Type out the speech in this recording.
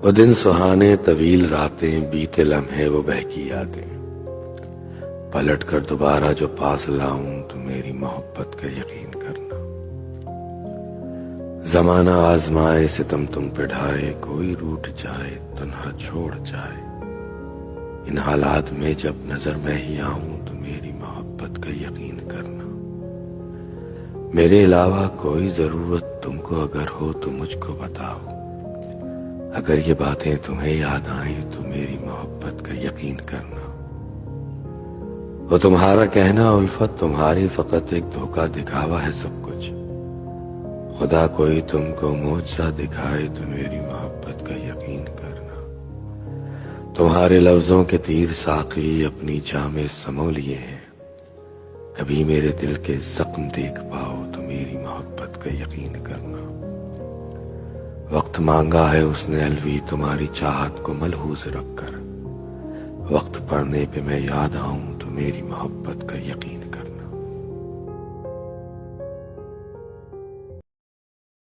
وہ دن سہانے طویل راتیں، بیتے لمحے وہ بہکی یادیں، پلٹ کر دوبارہ جو پاس لاؤں تو میری محبت کا یقین کرنا۔ زمانہ آزمائے ستم تم پہ ڈھائے، کوئی روٹھ جائے تنہا چھوڑ جائے، ان حالات میں جب نظر میں ہی آؤں تو میری محبت کا یقین کرنا۔ میرے علاوہ کوئی ضرورت تم کو اگر ہو تو مجھ کو بتاؤ، اگر یہ باتیں تمہیں یاد آئیں تو میری محبت کا یقین کرنا۔ وہ تمہارا کہنا الفت، تمہاری فقط ایک دھوکہ دکھاوا ہے سب کچھ، خدا کوئی تم کو معجزہ دکھائے تو میری محبت کا یقین کرنا۔ تمہارے لفظوں کے تیر ساقی اپنی جام سمو لیے ہیں، کبھی میرے دل کے زخم دیکھ پاؤ تو میری محبت کا یقین کرنا۔ وقت مانگا ہے اس نے الوی تمہاری چاہت کو ملحوظ رکھ کر، وقت پڑنے پہ میں یاد آؤں تو میری محبت کا یقین کرنا۔